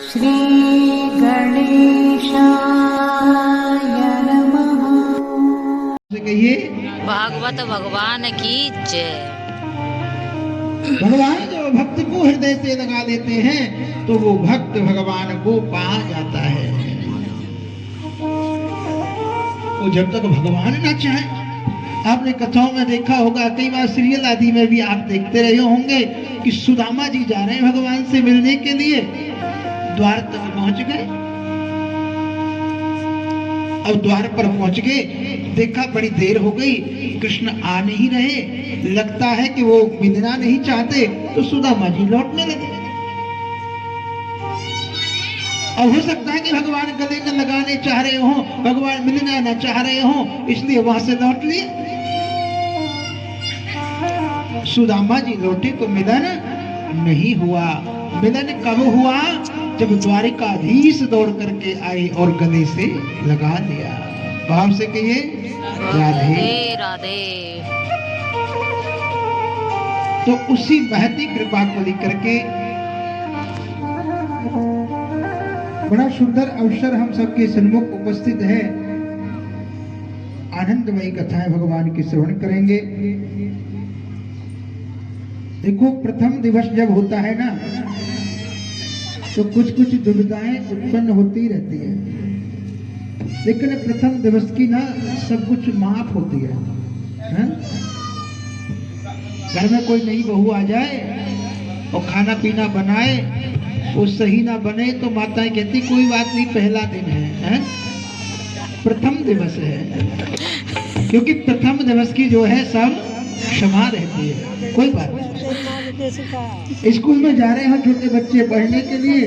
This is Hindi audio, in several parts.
श्री गणेशाय नमः। कहिए भागवत भगवान की जय। भगवान जो भक्त को हृदय से लगा देते हैं तो वो भक्त भगवान को पा जाता है। वो जब तक भगवान ना चाहे, आपने कथाओं में देखा होगा, कई बार सीरियल आदि में भी आप देखते रहे होंगे कि सुदामा जी जा रहे हैं भगवान से मिलने के लिए, द्वार तक पहुंच गए। अब द्वार पर पहुंच गए, देखा बड़ी देर हो गई, कृष्ण आ नहीं रहे, लगता है कि वो मिलना नहीं चाहते, तो सुदामा जी लौटने लगे। अब हो सकता है कि भगवान गले न लगाने चाह रहे हो, भगवान मिलना न चाह रहे हो, इसलिए वहां से लौट लिए। सुदामा जी लौटे तो मिलन नहीं हुआ। मिलन कब हुआ? जब द्वारिकाधीश दौड़ करके आए और गले से लगा लिया। भाव से कहिए राधे राधे। तो उसी महती कृपा को लेकर के बड़ा सुंदर अवसर हम सबके सन्मुख उपस्थित है। आनंदमयी कथाएं भगवान की श्रवण करेंगे। देखो, प्रथम दिवस जब होता है ना, तो कुछ कुछ दुविधाएं उत्पन्न होती रहती है, लेकिन प्रथम दिवस की ना सब कुछ माफ होती है। घर में कोई नई बहू आ जाए और खाना पीना बनाए, वो सही ना बने तो माताएं कहती कोई बात नहीं, पहला दिन है? प्रथम दिवस है, क्योंकि प्रथम दिवस की जो है सब क्षमा रहती है, कोई बात नहीं। स्कूल में जा रहे हैं छोटे बच्चे पढ़ने के लिए,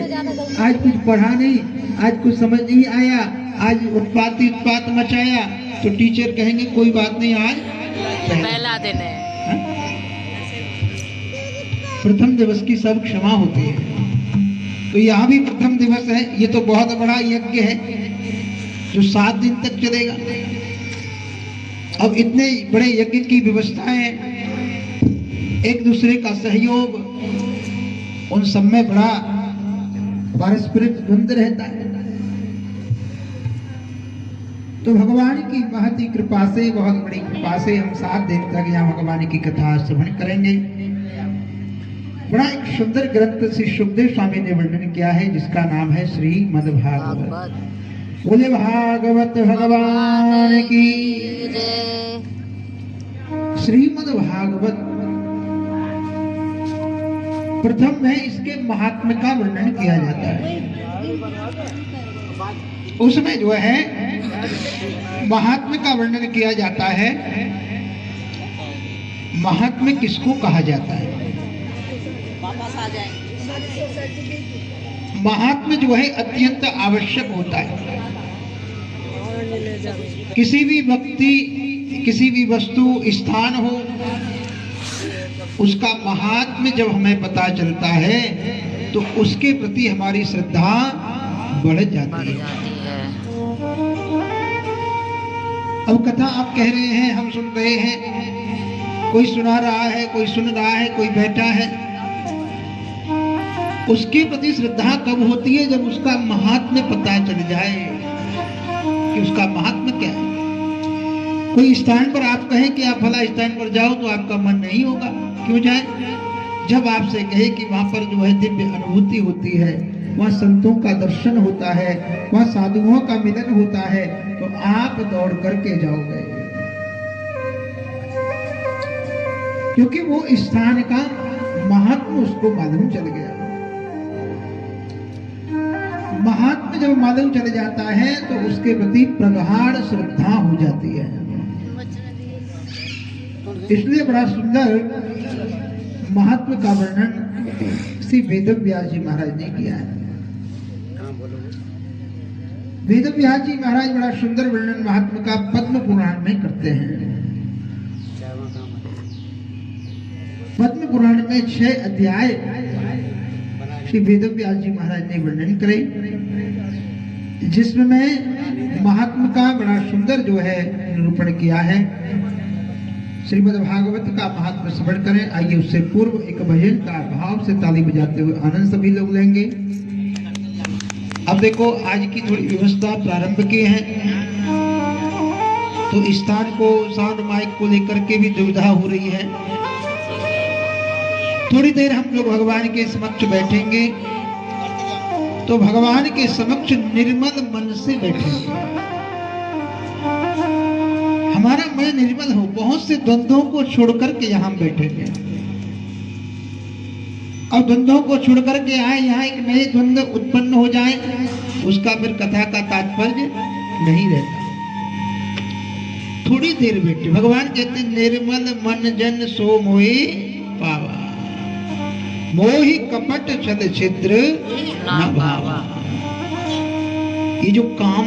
आज कुछ पढ़ा नहीं, आज कुछ समझ नहीं आया, आज उत्पात मचाया, तो टीचर कहेंगे कोई बात नहीं, आज पहला दिन है। प्रथम दिवस की सब क्षमा होती है। तो यहाँ भी प्रथम दिवस है। ये तो बहुत बड़ा यज्ञ है जो 7 दिन तक चलेगा। अब इतने बड़े यज्ञ की व्यवस्थाएं, एक दूसरे का सहयोग, उन सब में बड़ा पारस्परिक द्वंद्व रहता है। तो भगवान की महती कृपा से, बहुत बड़ी कृपा से हम 7 दिन तक यहाँ भगवान की कथा श्रवण करेंगे। बड़ा एक सुंदर ग्रंथ श्री सुखदेव स्वामी ने वर्णन किया है, जिसका नाम है श्रीमद् भागवत। बोले भागवत भगवान की जय। श्रीमद् भागवत प्रथम में इसके महात्म्य का वर्णन किया जाता है। उसमें जो है महात्म्य का वर्णन किया जाता है। महात्म्य किसको कहा जाता है? महात्म्य जो है अत्यंत आवश्यक होता है। किसी भी व्यक्ति, किसी भी वस्तु, स्थान हो, उसका महात्म्य जब हमें पता चलता है तो उसके प्रति हमारी श्रद्धा बढ़ जाती है। अब कथा आप कह रहे हैं, हम सुन रहे हैं, कोई सुना रहा है, कोई सुन रहा है, कोई बैठा है, उसके प्रति श्रद्धा कब होती है? जब उसका महात्म्य पता चल जाए कि उसका महात्म्य क्या है। कोई स्थान पर आप कहें कि आप फला स्थान पर जाओ तो आपका मन नहीं होगा। क्यों जाए? जब आपसे कहे कि वहां पर जो है दिव्य अनुभूति होती है, वहां संतों का दर्शन होता है, वहां साधुओं का मिलन होता है, तो आप दौड़ करके जाओगे, क्योंकि वो स्थान का महात्म्य उसको मालूम चल गया। महात्म्य जब मालूम चल जाता है तो उसके प्रति प्रगाढ़ श्रद्धा हो जाती है। इसलिए बड़ा सुंदर महात्म्य का वर्णन श्री वेदव्यास जी महाराज ने किया है। वेदव्यास जी महाराज बड़ा सुंदर वर्णन महात्म्य का पद्म पुराण में करते हैं। पद्म पुराण में 6 अध्याय श्री वेदव्यास जी महाराज ने वर्णन करे, जिसमें महात्मा का बड़ा सुंदर जो है निरूपण किया है। श्रीमद् भागवत का महात्मा श्रवण करें। आइए उससे पूर्व एक भजन का भाव से ताली बजाते हुए आनंद सभी लोग लेंगे। अब देखो आज की थोड़ी व्यवस्था प्रारंभ की है, तो स्थान को साउंड माइक को लेकर के भी दुविधा हो रही है। थोड़ी देर हम लोग भगवान के समक्ष बैठेंगे, तो भगवान के समक्ष निर्मल मन से बैठेंगे। हमारा मन निर्मल हो, बहुत से द्वंद्वों को छोड़ करके यहाँ बैठेंगे। अब द्वंद्वों को छोड़ करके आए यहाँ एक नए द्वंद्व उत्पन्न हो जाए, उसका फिर कथा का तात्पर्य नहीं रहता। थोड़ी देर बैठे, भगवान कहते निर्मल मन जन सो मोहे पावा, मोहि कपट छल छिद्र न भावा। ये जो काम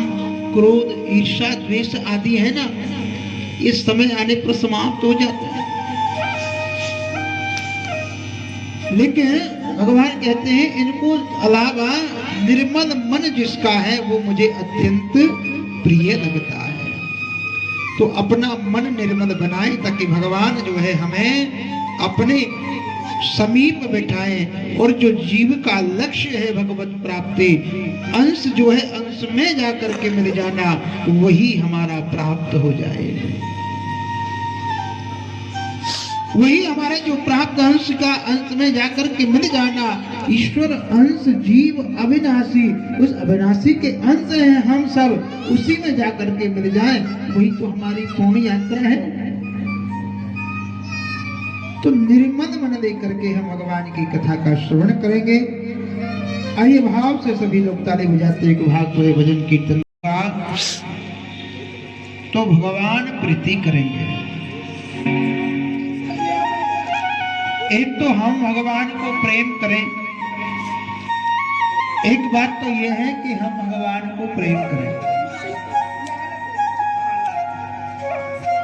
क्रोध ईर्ष्या द्वेष आदि है ना, इस समय आने पर समाप्त हो जाता है। लेकिन भगवान कहते हैं इनको अलावा निर्मल मन जिसका है वो मुझे अत्यंत प्रिय लगता है। तो अपना मन निर्मल बनाए ताकि भगवान जो है हमें अपने समीप बैठाएं, और जो जीव का लक्ष्य है भगवत प्राप्ति, अंश जो है अंश में जाकर के मिल जाना, वही हमारा प्राप्त हो जाए। वही हमारे जो प्राप्त अंश का अंश में जाकर के मिल जाना। ईश्वर अंश जीव अविनाशी, उस अविनाशी के अंश हैं हम सब, उसी में जाकर के मिल जाए, वही तो हमारी पूर्ण यात्रा है। तो निर्मल मन लेकर के हम भगवान की कथा का श्रवण करेंगे। आइए भाव से सभी लोग ताली बजाते एक भाग पूरे भजन कीर्तन का, तो भगवान प्रीति करेंगे। एक तो हम भगवान को प्रेम करें, एक बात तो यह है कि हम भगवान को प्रेम करें,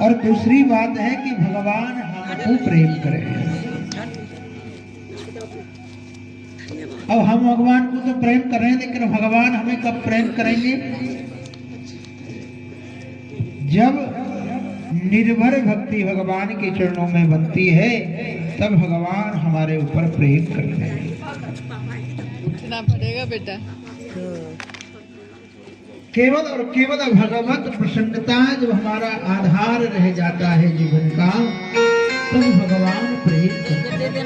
और दूसरी बात है कि भगवान हमको प्रेम करें। अब हम भगवान को तो प्रेम कर रहे हैं, लेकिन भगवान हमें कब प्रेम करेंगे? जब निर्भर भक्ति भगवान के चरणों में बनती है, तब भगवान हमारे ऊपर प्रेम करते हैं। पड़ेगा बेटा। केवल और केवल भगवत प्रसन्नता जब हमारा आधार रह जाता है जीवन का, तब भगवान प्रेम करते हैं।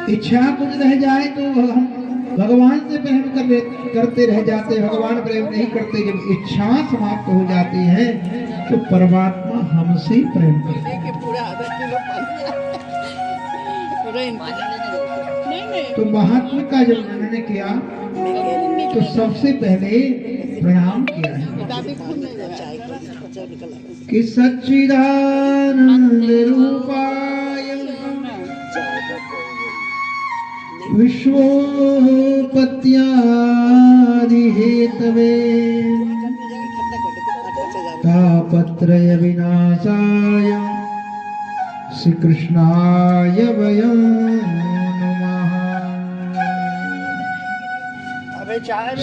इच्छा कुछ रह जाए तो हम भगवान से प्रेम करते रह जाते, भगवान प्रेम नहीं करते। जब इच्छा समाप्त हो जाती है तो परमात्मा हमसे प्रेम करते हैं। तो महात्मा का जब उन्होंने किया तो सबसे पहले प्रणाम किया है कि सच्चिदानंद रूपाय विश्वोपत्यादि हेतवे तापत्रय विनाशाय श्री कृष्णाय वयं नमः।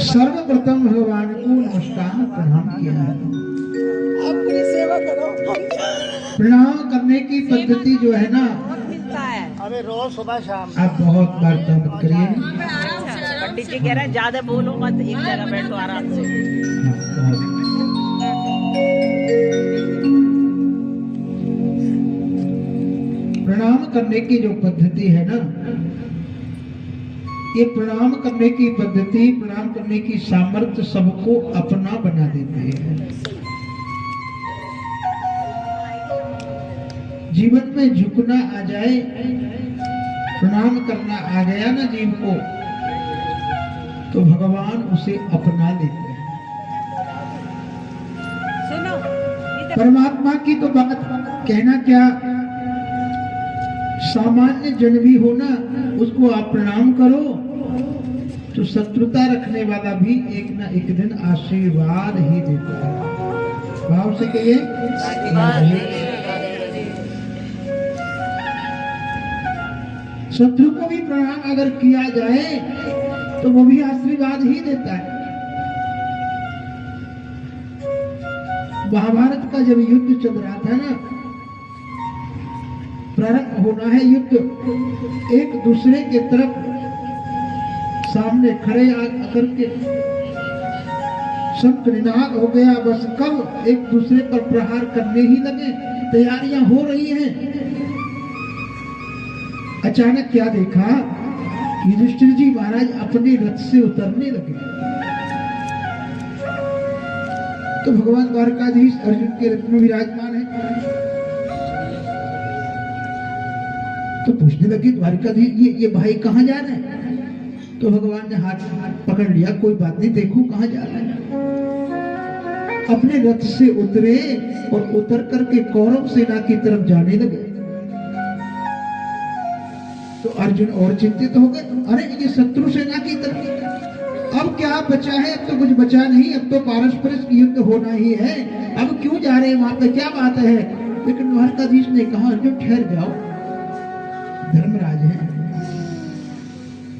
सर्वप्रथम भगवान को नमस्कार प्रणाम किया है। प्रणाम करने की पद्धति जो है ना, अरे रोज सुबह शाम आप बहुत बार मत करिए। पंडित जी कह रहे हैं ज्यादा बोलो मत, एक जगह बैठो आराम से। प्रणाम करने की जो पद्धति है ना, ये प्रणाम करने की पद्धति, प्रणाम करने की सामर्थ्य सबको अपना बना देती है। जीवन में झुकना आ जाए, प्रणाम करना आ गया ना जीव को, तो भगवान उसे अपना लेते हैं। परमात्मा की तो बात कहना क्या, सामान्य जन भी हो ना, उसको आप प्रणाम करो तो शत्रुता रखने वाला भी एक ना एक दिन आशीर्वाद ही देता है। भाव से कहिए शत्रु को भी प्रणाम अगर किया जाए तो वो भी आशीर्वाद ही देता है। महाभारत का जब युद्ध चल रहा था ना, प्रारंभ होना है युद्ध, एक दूसरे के तरफ सामने खड़े आकर के शंख निनाद हो गया। बस कब एक दूसरे पर प्रहार करने ही लगे, तैयारियां हो रही हैं। अचानक क्या देखा, युधिष्ठिर जी महाराज अपने रथ से उतरने लगे। तो भगवान द्वारकाधीश अर्जुन के रथ में विराजमान है। तो पूछने लगे द्वारकाधीश, ये भाई कहाँ जा रहे हैं? तो भगवान ने हाथ पकड़ लिया, कोई बात नहीं, देखो कहाँ जा रहे हैं। अपने रथ से उतरे और उतर करके कौरव सेना की तरफ जाने लगे। तो अर्जुन और चिंतित हो गए, अरे ये शत्रु सेना की तरफ, अब क्या बचा है? अब तो कुछ बचा नहीं, अब तो पारस्परिक युद्ध होना ही है, अब क्यों जा रहे हैं वहां पे, क्या बात है? लेकिन द्वारकाधीश ने कहा, अर्जुन ठहर जाओ, धर्मराज है,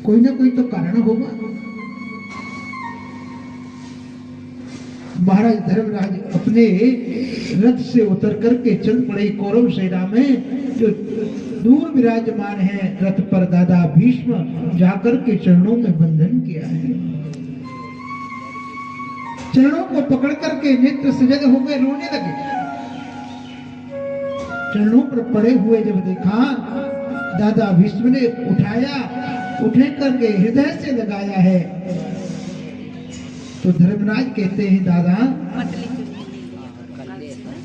कोई ना कोई तो कारण होगा। महाराज धर्मराज अपने रथ से उतर करके चल पड़े कौरव सेना में। जो दूर विराजमान है रथ पर दादा भीष्म, जाकर के चरणों में बंधन किया है। चरणों को पकड़ करके नेत्र सजग हो गए, रोने लगे। चरणों पर पड़े हुए जब देखा, दादा भीष्म ने उठाया, उठे करके हृदय से लगाया है। तो धर्मराज कहते हैं, दादा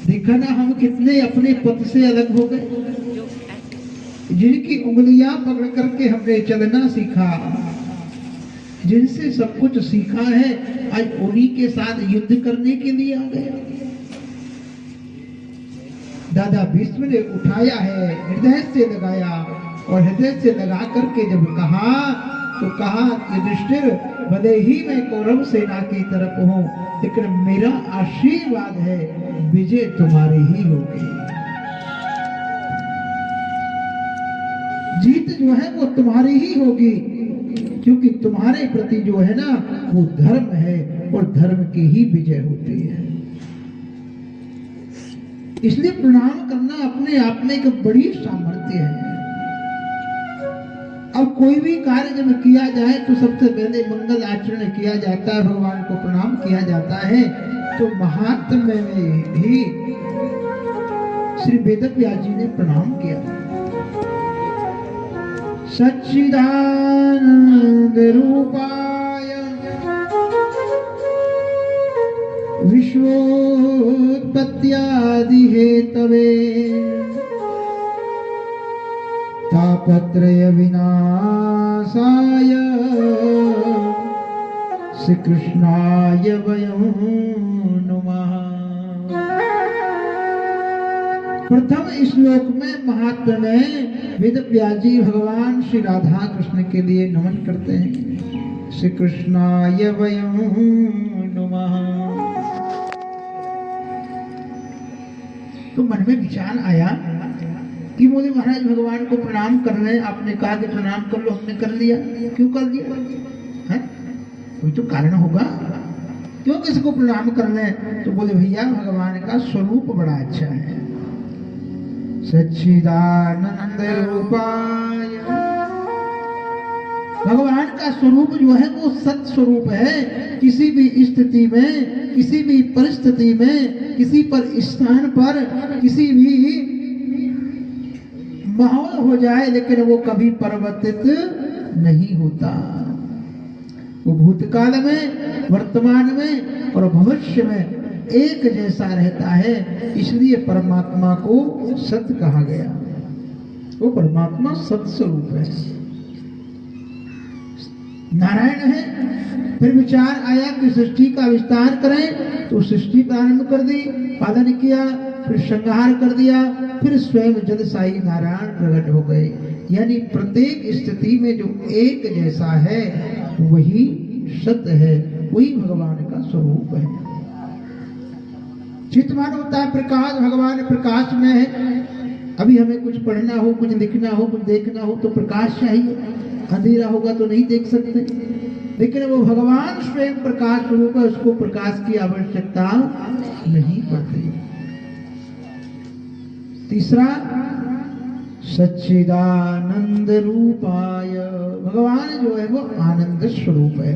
देखा ना हम कितने अपने पद से अलग हो गए। जिनकी उंगलियां पकड़ करके हमने चलना सीखा, जिनसे सब कुछ सीखा है, आज उन्हीं के साथ युद्ध करने के लिए आ गए। दादा भीष्म ने उठाया है, हृदय से लगाया, और हृदय से लगा करके जब कहा, तो कहा, युधिष्ठिर भले ही मैं कौरव सेना की तरफ हूं, लेकिन मेरा आशीर्वाद है, विजय तुम्हारी ही होगी। जीत जो है वो तुम्हारी ही होगी, क्योंकि तुम्हारे प्रति जो है ना वो धर्म है, और धर्म की ही विजय होती है। इसलिए प्रणाम करना अपने आप में एक बड़ी सामर्थ्य है। अब कोई भी कार्य जब किया जाए तो सबसे पहले मंगल आचरण किया जाता है, भगवान को प्रणाम किया जाता है। तो महात्म्य में भी श्री वेदव्यास जी ने प्रणाम किया। सच्चिदानंद रूपाय विश्वोत्पत्त्यादि हेतवे तापत्रय विनाशाय श्री कृष्णाय वयं नमः। प्रथम श्लोक में महात्मा में वेदव्यास जी भगवान श्री राधा कृष्ण के लिए नमन करते हैं। श्री कृष्णाय वयं नमः। तो मन में विचार आया कि मोदी महाराज भगवान को प्रणाम कर रहे हैं, आपने कहा कि प्रणाम कर लो, हमने कर लिया, क्यों कर दिया है? कोई तो कारण होगा, क्यों किसको प्रणाम कर रहे हैं? तो बोले भैया भगवान का स्वरूप बड़ा अच्छा है। सच्चिदानंद रूपाय, भगवान का स्वरूप जो है वो सत स्वरूप है। किसी भी स्थिति में, किसी भी परिस्थिति में, किसी पर स्थान पर, किसी भी माहौल हो जाए, लेकिन वो कभी परिवर्तित नहीं होता। वो भूतकाल में, वर्तमान में और भविष्य में एक जैसा रहता है। इसलिए परमात्मा को सत्य कहा गया। वो परमात्मा सत्य स्वरूप है, नारायण है। फिर विचार आया कि सृष्टि का विस्तार करें, तो सृष्टि प्रारंभ कर दी, पालन किया, फिर संहार कर दिया, फिर स्वयं जलसाई नारायण प्रकट हो गए। यानी प्रत्येक स्थिति में जो एक जैसा है वही सत्य है, वही भगवान का स्वरूप है। चित्तमान होता है प्रकाश, भगवान प्रकाश में है। अभी हमें कुछ पढ़ना हो, कुछ लिखना हो, कुछ देखना हो तो प्रकाश चाहिए। अंधेरा होगा तो नहीं देख सकते। लेकिन वो भगवान स्वयं प्रकाश रूप है, उसको प्रकाश की आवश्यकता नहीं पड़ती। तीसरा, सच्चिदानंद रूपाय, भगवान जो है वो आनंद स्वरूप है,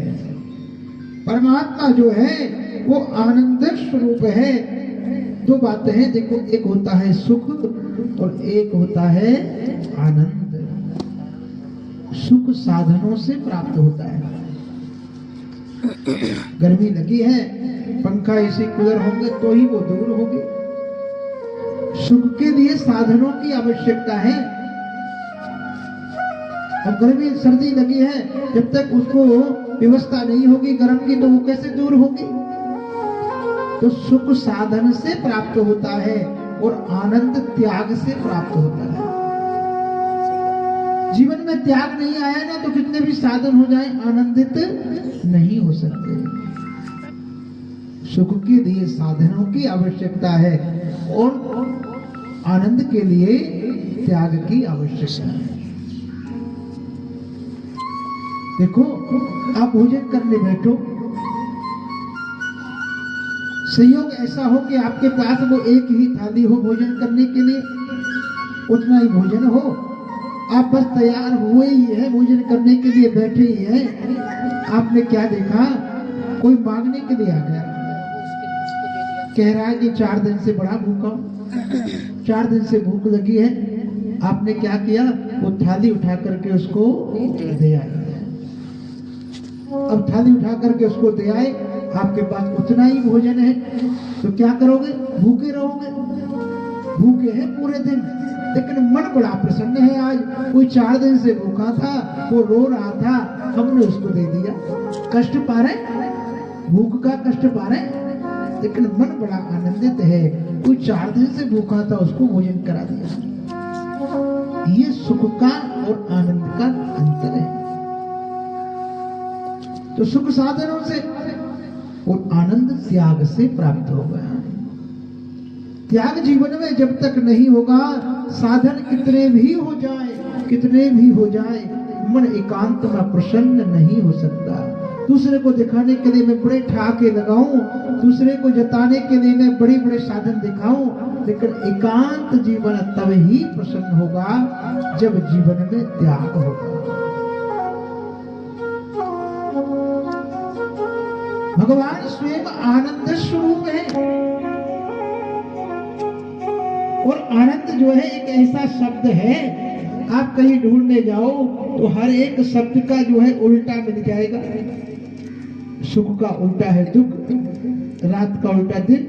परमात्मा जो है वो आनंद स्वरूप है। दो बातें हैं, देखो, एक होता है सुख और एक होता है आनंद। सुख साधनों से प्राप्त होता है। गर्मी लगी है, पंखा एसी कूलर होंगे तो ही वो दूर होगी। सुख के लिए साधनों की आवश्यकता है। अब गर्मी सर्दी लगी है, जब तक उसको व्यवस्था नहीं होगी गर्म की तो वो कैसे दूर होगी। तो सुख साधन से प्राप्त होता है और आनंद त्याग से प्राप्त होता है। जीवन में त्याग नहीं आया ना तो कितने भी साधन हो जाए आनंदित नहीं हो सकते। सुख के लिए साधनों की आवश्यकता है और आनंद के लिए त्याग की आवश्यकता है। देखो, आप भोजन करने बैठो, संयोग ऐसा हो कि आपके पास वो एक ही थाली हो भोजन करने के लिए, उतना ही भोजन हो, आप बस तैयार हुए ही है भोजन करने के लिए, बैठे ही हैं। आपने क्या देखा, कोई मांगने के लिए आ गया, कह रहा है कि 4 दिन से बड़ा भूखा हूं, 4 दिन से भूख लगी है। आपने क्या किया, वो थाली उठा करके उसको दे आए। अब थाली उठा करके उसको दे आए, आपके पास उतना ही भोजन है, तो क्या करोगे, भूखे रहोगे। भूखे हैं पूरे दिन, लेकिन मन बड़ा प्रसन्न है आज। कोई 4 दिन से भूखा था, वो रो रहा था, हमने उसको दे दिया। कष्ट पा रहे, भूख का कष्ट पा रहे, लेकिन मन बड़ा आनंदित है। कोई 4 दिन से भूखा था, उसको भोजन करा दिया। ये सुख का और आनंद का अंतर है। तो सुख साधनों से और आनंद त्याग से प्राप्त होगा। त्याग जीवन में जब तक नहीं होगा, साधन कितने भी हो जाए, मन एकांत में प्रसन्न नहीं हो सकता। दूसरे को दिखाने के लिए मैं बड़े ठहाके लगाऊं, दूसरे को जताने के लिए मैं बड़े बड़े साधन दिखाऊं, लेकिन एकांत जीवन तब ही प्रसन्न होगा जब जीवन में त्याग होगा। भगवान स्वयं आनंद स्वरूप है और आनंद जो है एक ऐसा शब्द है, आप कहीं ढूंढने जाओ तो हर एक शब्द का जो है उल्टा मिल जाएगा। सुख का उल्टा है दुख, रात का उल्टा दिन,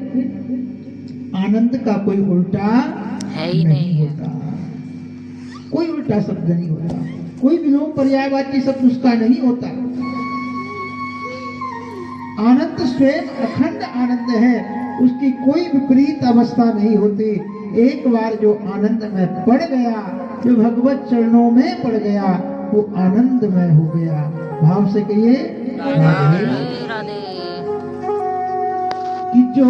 आनंद का कोई उल्टा है ही नहीं होता। कोई उल्टा शब्द नहीं होता, कोई विलोम पर्यायवाची शब्द उसका नहीं होता। आनंद स्वयं अखंड आनंद है, उसकी कोई विपरीत अवस्था नहीं होती। एक बार जो आनंद में पड़ गया, जो भगवत चरणों में पड़ गया, वो आनंदमय हो गया। भाव से कहिए, राधे राधे। कि जो